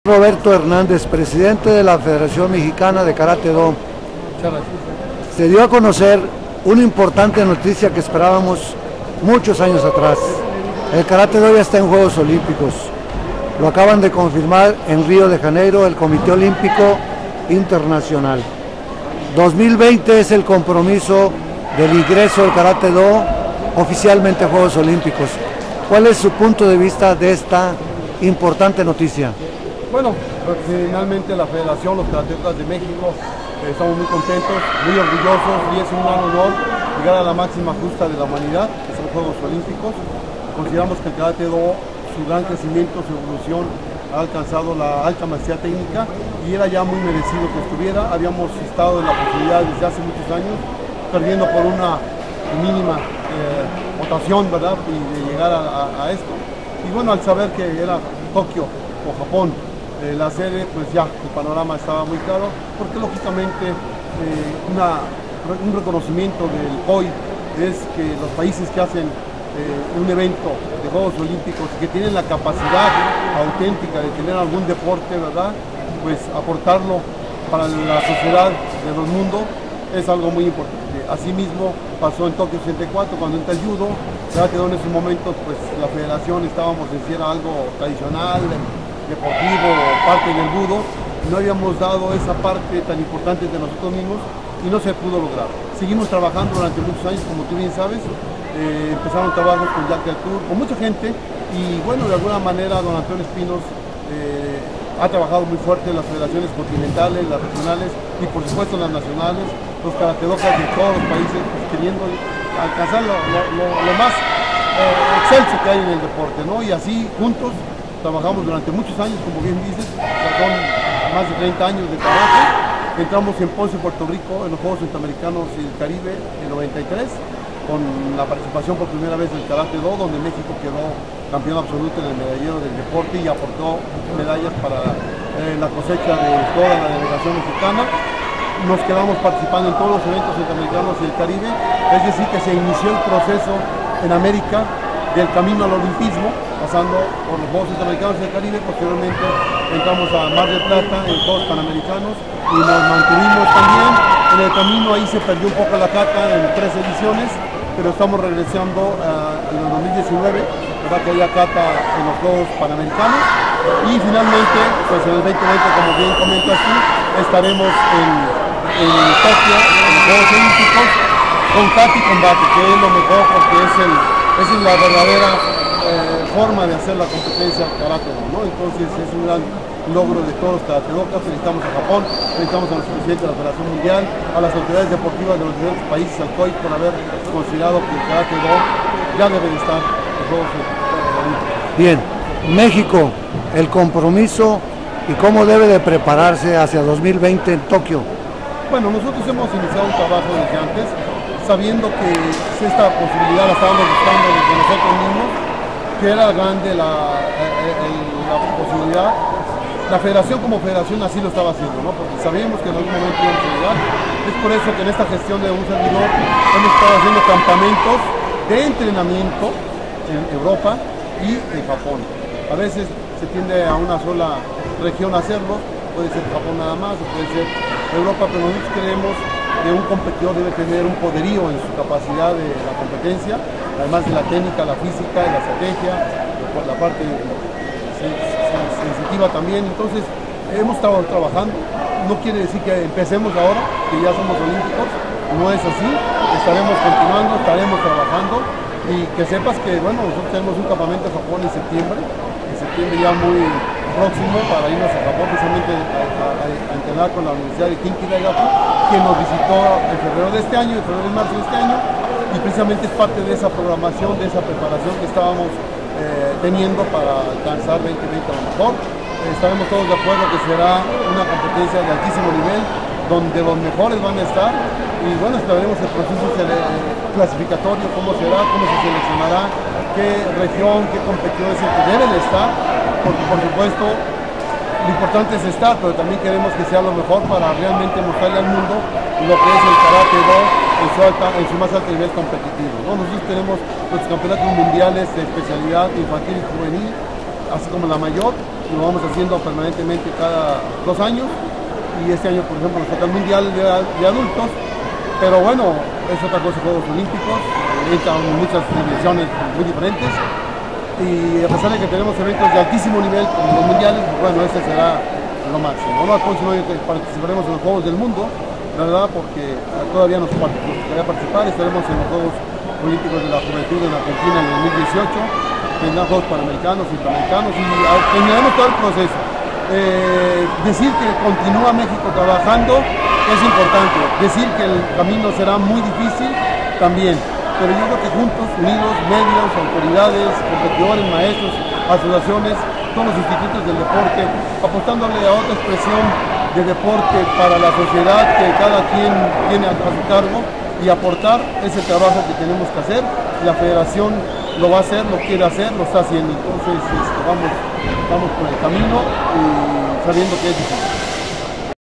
Roberto Hernández, presidente de la Federación Mexicana de Karate Do. Se dio a conocer una importante noticia que esperábamos muchos años atrás. El Karate Do ya está en Juegos Olímpicos. Lo acaban de confirmar en Río de Janeiro el Comité Olímpico Internacional. 2020 es el compromiso del ingreso del Karate Do oficialmente a Juegos Olímpicos. ¿Cuál es su punto de vista de esta importante noticia? Bueno, pues, finalmente la Federación, los Karatekas de México, estamos muy contentos, muy orgullosos y es un gran honor llegar a la máxima justa de la humanidad, que son Juegos Olímpicos. Consideramos que el Karate Do, su gran crecimiento, su evolución, ha alcanzado la alta maestría técnica y era ya muy merecido que estuviera. Habíamos estado en la posibilidad desde hace muchos años, perdiendo por una mínima votación, ¿verdad?, y de llegar a esto. Y bueno, al saber que era Tokio o Japón, la sede, pues ya el panorama estaba muy claro, porque lógicamente un reconocimiento del COI es que los países que hacen un evento de Juegos Olímpicos y que tienen la capacidad auténtica de tener algún deporte, ¿verdad?, pues aportarlo para la sociedad de los mundos es algo muy importante. Asimismo pasó en Tokio 64 cuando entra el judo. Karate Do en esos momentos, pues la federación estábamos en si era algo tradicional, deportivo, parte del judo, no habíamos dado esa parte tan importante de nosotros mismos y no se pudo lograr. Seguimos trabajando durante muchos años, como tú bien sabes, empezaron trabajos con Jack del Tour, con mucha gente, y bueno, de alguna manera don Antonio Espinos ha trabajado muy fuerte en las federaciones continentales, las regionales y por supuesto las nacionales, los karatedokas de todos los países, pues, queriendo alcanzar lo más excelso que hay en el deporte, ¿no? Y así juntos trabajamos durante muchos años, como bien dices, son más de 30 años de trabajo. Entramos en Ponce, Puerto Rico, en los Juegos Centroamericanos y el Caribe en 93, con la participación por primera vez del Karate Do, donde México quedó campeón absoluto en el medallero del deporte y aportó medallas para la cosecha de toda la delegación mexicana. Nos quedamos participando en todos los eventos centroamericanos y el Caribe, es decir, que se inició el proceso en América del camino al olimpismo, pasando por los Juegos Centroamericanos y el Caribe. Posteriormente entramos a Mar del Plata en Juegos Panamericanos y nos mantuvimos también. En el camino ahí se perdió un poco la cata en 3 ediciones, pero estamos regresando en el 2019, ¿verdad?, que haya cata en los Juegos Panamericanos. Y finalmente, pues en el 2020, como bien comentas tú, estaremos en Tokio, en los Juegos Olímpicos, con kata y combate, que es lo mejor porque esa es la verdadera forma de hacer la competencia Karate Do, ¿no? Entonces es un gran logro de todos los karatedokas. Felicitamos a Japón, felicitamos a nuestro presidente de la Federación Mundial, a las autoridades deportivas de los diferentes países, al COI, por haber considerado que el Karate Do ya debe de estar en los Juegos Olímpicos. Bien, México, el compromiso y cómo debe de prepararse hacia 2020 en Tokio. Bueno, nosotros hemos iniciado un trabajo desde antes, sabiendo que esta posibilidad la estábamos buscando desde nosotros mismos, que era grande la posibilidad. La federación como federación así lo estaba haciendo, ¿no?, porque sabíamos que en algún momento íbamos a llegar. Es por eso que en esta gestión de un servidor hemos estado haciendo campamentos de entrenamiento en Europa y en Japón. A veces se tiende a una sola región a hacerlo, puede ser Japón nada más, o puede ser Europa, pero nosotros creemos que un competidor debe tener un poderío en su capacidad de la competencia, además de la técnica, la física, la estrategia, la parte sensitiva también. Entonces hemos estado trabajando, no quiere decir que empecemos ahora, que ya somos olímpicos, no es así, estaremos continuando, estaremos trabajando, y que sepas que, bueno, nosotros tenemos un campamento en Japón en septiembre ya muy próximo, para irnos a Japón precisamente a entrenar con la Universidad de Kinki Daigaku, que nos visitó en febrero de este año, en febrero y marzo de este año, y precisamente es parte de esa programación, de esa preparación que estábamos teniendo para alcanzar 2020 a lo mejor. Estaremos todos de acuerdo que será una competencia de altísimo nivel, donde los mejores van a estar, y bueno, esperaremos el proceso clasificatorio, cómo será, cómo se seleccionará, qué región, qué competidores deben estar, porque por supuesto lo importante es estar, pero también queremos que sea lo mejor para realmente mostrarle al mundo lo que es el Karate Do en su más alto nivel competitivo, ¿no? Nosotros tenemos los campeonatos mundiales de especialidad infantil y juvenil, así como la mayor, lo vamos haciendo permanentemente cada 2 años, y este año, por ejemplo, nos toca el Mundial de Adultos, pero bueno, es otra cosa, Juegos Olímpicos, entran muchas dimensiones muy diferentes, y a pesar de que tenemos eventos de altísimo nivel como los mundiales, bueno, este será lo máximo. El próximo año participaremos en los Juegos del Mundo, la verdad, porque todavía nos gustaría participar. Estaremos en los Juegos Olímpicos de la Juventud en Argentina en el 2018, tendrán Juegos Panamericanos y Panamericanos, y terminaremos todo el proceso. Decir que continúa México trabajando es importante, decir que el camino será muy difícil también, pero yo creo que juntos, unidos, medios, autoridades, competidores, maestros, asociaciones, todos los institutos del deporte, apostándole a otra expresión de deporte para la sociedad que cada quien tiene a su cargo, y aportar ese trabajo que tenemos que hacer. La federación lo va a hacer, lo quiere hacer, lo está haciendo. Entonces vamos por el camino y sabiendo que es difícil.